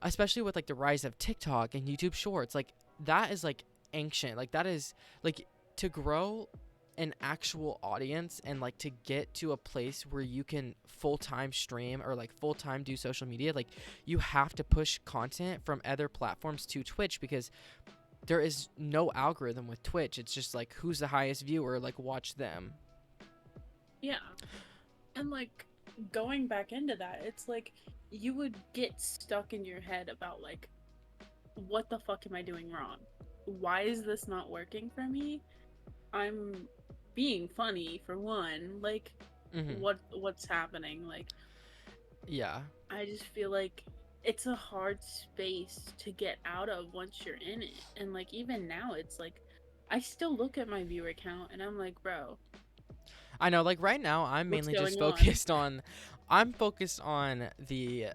especially with like the rise of TikTok and YouTube Shorts, like that is like ancient. Like that is like to grow an actual audience and like to get to a place where you can full-time stream or like full-time do social media, like you have to push content from other platforms to Twitch because there is no algorithm with Twitch. It's just like who's the highest viewer, like watch them.
Yeah. And like going back into that, it's like you would get stuck in your head about like, what the fuck am I doing wrong? Why is this not working for me? I'm being funny for one. Like, what's happening? Like,
Yeah.
I just feel like it's a hard space to get out of once you're in it. And like even now, it's like I still look at my viewer count and I'm like, bro,
I know, like right now I'm
what's
mainly just
going on?
focused on I'm focused on the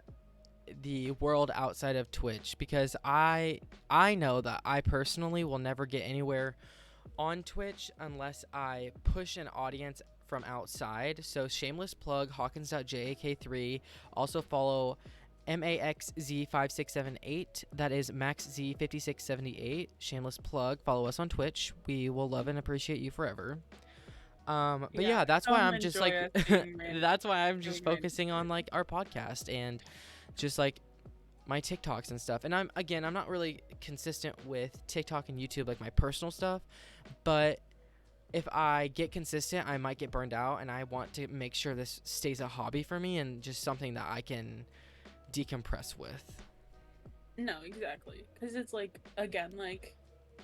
world outside of Twitch because I know that I personally will never get anywhere on Twitch unless I push an audience from outside. So shameless plug, Hawkins.jak3. Also follow MAXZ5678. That is MaxZ5678. Shameless plug. Follow us on Twitch. We will love and appreciate you forever. But yeah, that's why I'm just like that's why I'm just focusing on like our podcast and just like my TikToks and stuff. And I'm not really consistent with TikTok and YouTube, like my personal stuff, but if I get consistent, I might get burned out, and I want to make sure this stays a hobby for me and just something that I can decompress with.
No, exactly. Because it's like, again, like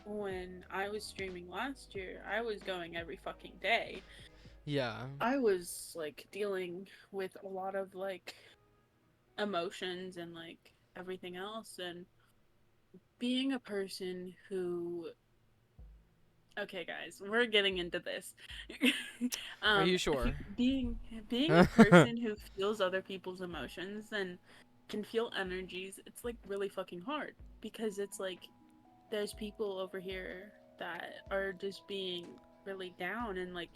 when I was streaming last year, I was going every fucking day.
Yeah.
I was like dealing with a lot of like emotions and like everything else, and being a person who, okay guys, we're getting into this.
Are you sure?
being a person who feels other people's emotions and can feel energies, it's like really fucking hard because it's like there's people over here that are just being really down, and like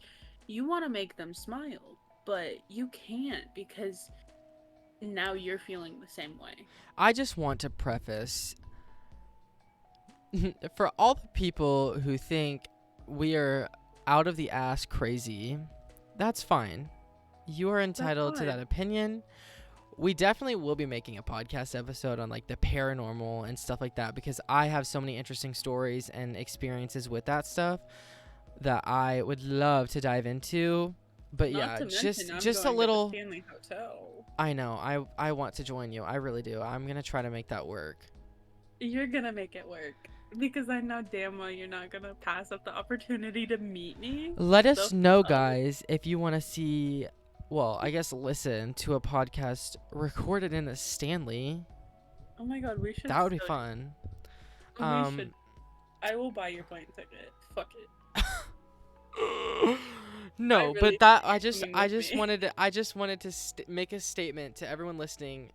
you want to make them smile, but you can't because now you're feeling the same way.
I just want to preface for all the people who think we are out of the ass crazy, that's fine. You are entitled to that opinion. We definitely will be making a podcast episode on like the paranormal and stuff like that because I have so many interesting stories and experiences with that stuff that I would love to dive into. But
Not
yeah,
to mention,
just
I'm
a
going to
little.
the Stanley Hotel.
I know. I want to join you. I really do. I'm gonna try to make that work.
You're gonna make it work because I know damn well you're not gonna pass up the opportunity to meet me.
Let us know, guys, if you want to see. Well, I guess listen to a podcast recorded in the Stanley.
Oh my god, we should.
That would be fun.
We should. I will buy your plane ticket. Fuck it.
No,
really
but that I just wanted to make a statement to everyone listening.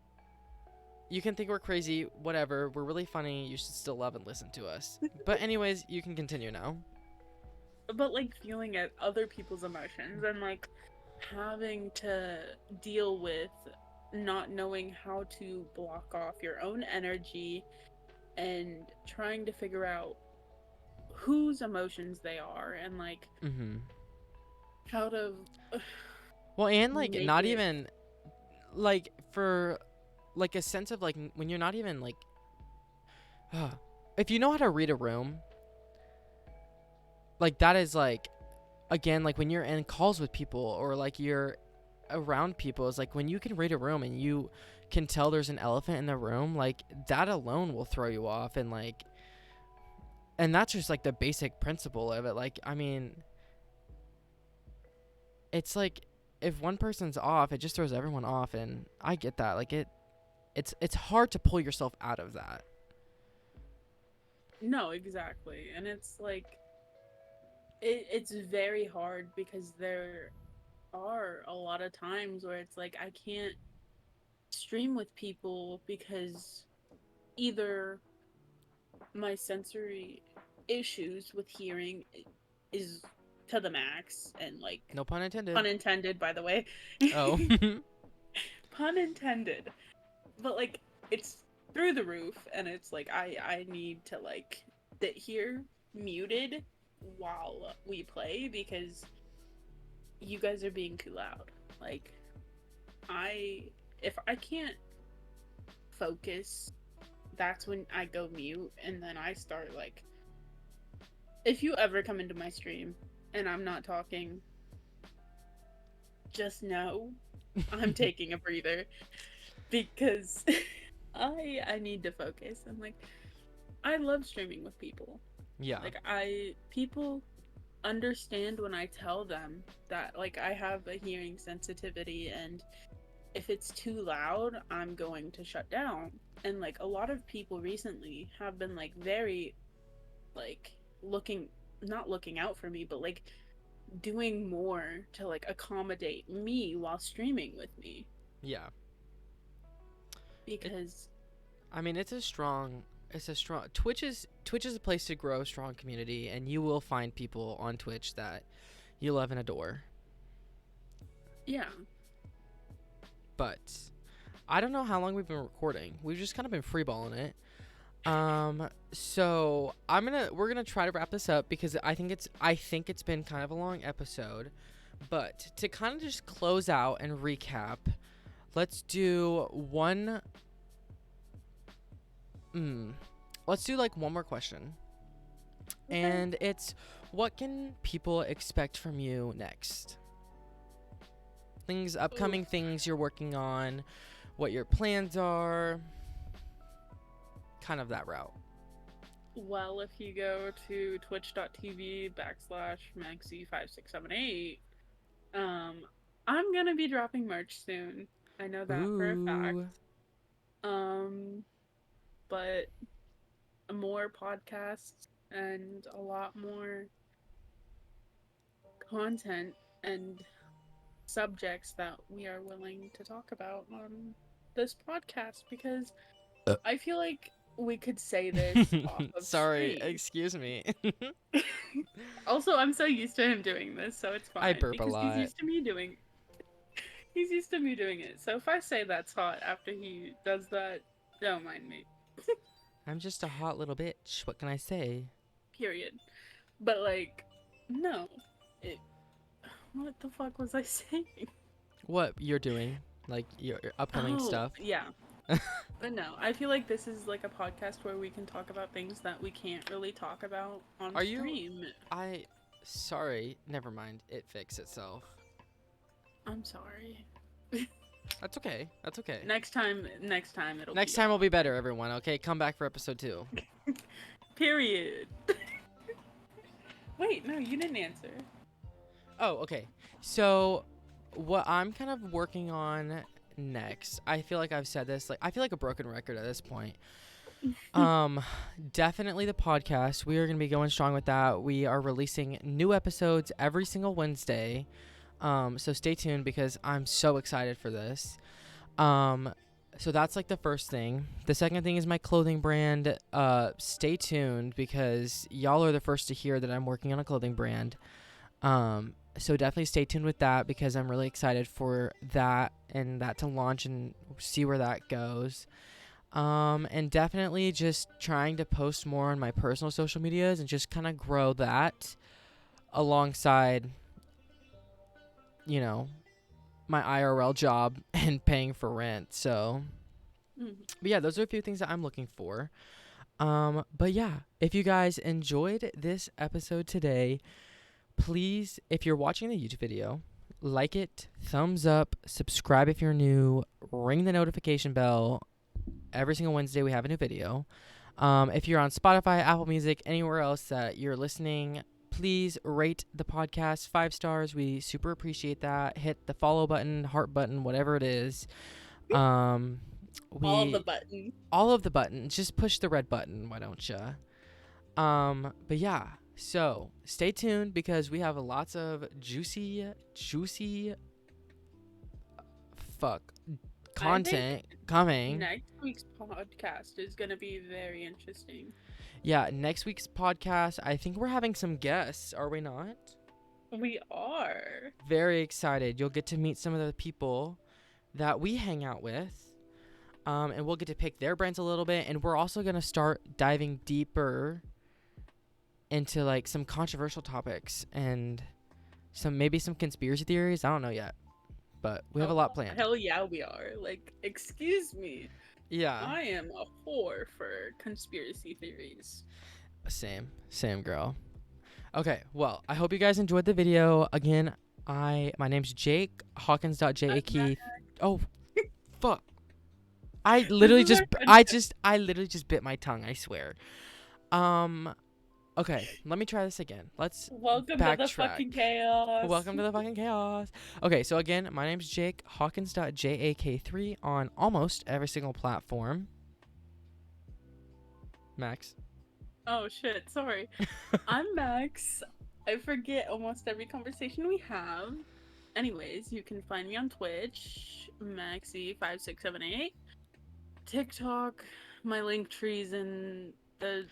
You can think we're crazy, whatever. We're really funny. You should still love and listen to us. But anyways, you can continue now.
But like feeling at other people's emotions and like having to deal with not knowing how to block off your own energy and trying to figure out whose emotions they are and like how to
well, and like not even like for like a sense of like when you're not even like if you know how to read a room, like that is like again like when you're in calls with people or like you're around people, is like when you can read a room and you can tell there's an elephant in the room, like that alone will throw you off. And like, and that's just like the basic principle of it. Like, I mean, it's like if one person's off, it just throws everyone off. And I get that. Like it's hard to pull yourself out of that.
No, exactly. And it's like it's very hard because are a lot of times where it's like I can't stream with people because either my sensory issues with hearing is to the max, and like,
No pun intended.
pun intended, by the way.
Oh.
Pun intended. But like, it's through the roof, and it's like I need to like sit here muted while we play because you guys are being too loud. Like, if I can't focus, that's when I go mute, and then I start like, if you ever come into my stream and I'm not talking, just know I'm taking a breather because I need to focus. And like, I love streaming with people.
Yeah.
Like, people understand when I tell them that like I have a hearing sensitivity, and if it's too loud, I'm going to shut down. And like, a lot of people recently have been like very like not looking out for me, but like doing more to like accommodate me while streaming with me.
Yeah.
Because
I mean, it's a strong Twitch is a place to grow a strong community, and you will find people on Twitch that you love and adore.
yeah.
But I don't know how long we've been recording. We've just kind of been freeballing it. So we're gonna try to wrap this up because I think it's been kind of a long episode. But to kind of just close out and recap, let's do one. Let's do like one more question.
Okay.
And it's, what can people expect from you next? Upcoming things you're working on, what your plans are, kind of that route.
Well, if you go to twitch.tv/Maxi5678, I'm gonna be dropping merch soon. I know that for a fact. But more podcasts and a lot more content and subjects that we are willing to talk about on this podcast, because I feel like we could say this off of
Sorry,
stream.
excuse me.
Also, I'm so used to him doing this, so it's fine.
I burp a
because
lot.
He's used to me doing it. So if I say that's hot after he does that, don't mind me.
I'm just a hot little bitch. What can I say?
Period. But like, no. What the fuck was I saying?
What you're doing, like your upcoming stuff.
Yeah. But no, I feel like this is like a podcast where we can talk about things that we can't really talk about on stream.
Sorry, never mind. It fixed itself.
I'm sorry.
That's okay.
Next time
Next time will be better, everyone. Okay, come back for episode 2.
Period. Wait, no, you didn't answer.
Oh, okay. So, what I'm kind of working on next, I feel like I've said this, like I feel like a broken record at this point. Definitely the podcast. We are going to be going strong with that. We are releasing new episodes every single Wednesday. So stay tuned because I'm so excited for this. So that's like the first thing. The second thing is my clothing brand. Stay tuned because y'all are the first to hear that I'm working on a clothing brand. So definitely stay tuned with that because I'm really excited for that and that to launch and see where that goes. And definitely just trying to post more on my personal social medias and just kind of grow that alongside, you know, my IRL job and paying for rent. So, but yeah, those are a few things that I'm looking for. But yeah, if you guys enjoyed this episode today, please, if you're watching the YouTube video, like it, thumbs up, subscribe if you're new, ring the notification bell. Every single Wednesday we have a new video. If you're on Spotify, Apple Music, anywhere else that you're listening, please rate the podcast 5 stars. We super appreciate that. Hit the follow button, heart button, whatever it is.
All of the buttons.
All of the buttons. Just push the red button, why don't you? But yeah, So stay tuned because we have lots of juicy fuck
I think
content coming.
next week's podcast is gonna be very interesting.
Yeah, next week's podcast, I think we're having some guests, are we not?
We are.
Very excited. You'll get to meet some of the people that we hang out with. And we'll get to pick their brains a little bit. And we're also going to start diving deeper into like some controversial topics and maybe some conspiracy theories. I don't know yet. But we have a lot planned.
Hell yeah, we are. Like, excuse me.
Yeah.
I am a whore for conspiracy theories.
Same girl. Okay, well, I hope you guys enjoyed the video. Again, my name's Jake, Hawkins.jak. Oh, fuck. I literally just bit my tongue, I swear. Okay, let me try this again. Let's
Welcome
backtrack.
to the fucking chaos.
Welcome to the fucking chaos. Okay, so again, my name's Jake, Hawkins.jak3 on almost every single platform. Max.
Oh shit, sorry. I'm Max. I forget almost every conversation we have. Anyways, you can find me on Twitch, Maxi5678. TikTok, my link tree's in the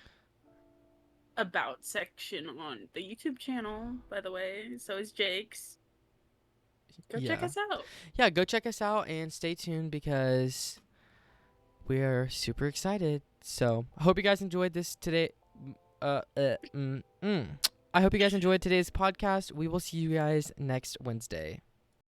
about section on the YouTube channel, by the way. So is Jake's. Go check us out.
Yeah, go check us out and stay tuned because we're super excited. So I hope you guys enjoyed this today. I hope you guys enjoyed today's podcast. We will see you guys next Wednesday.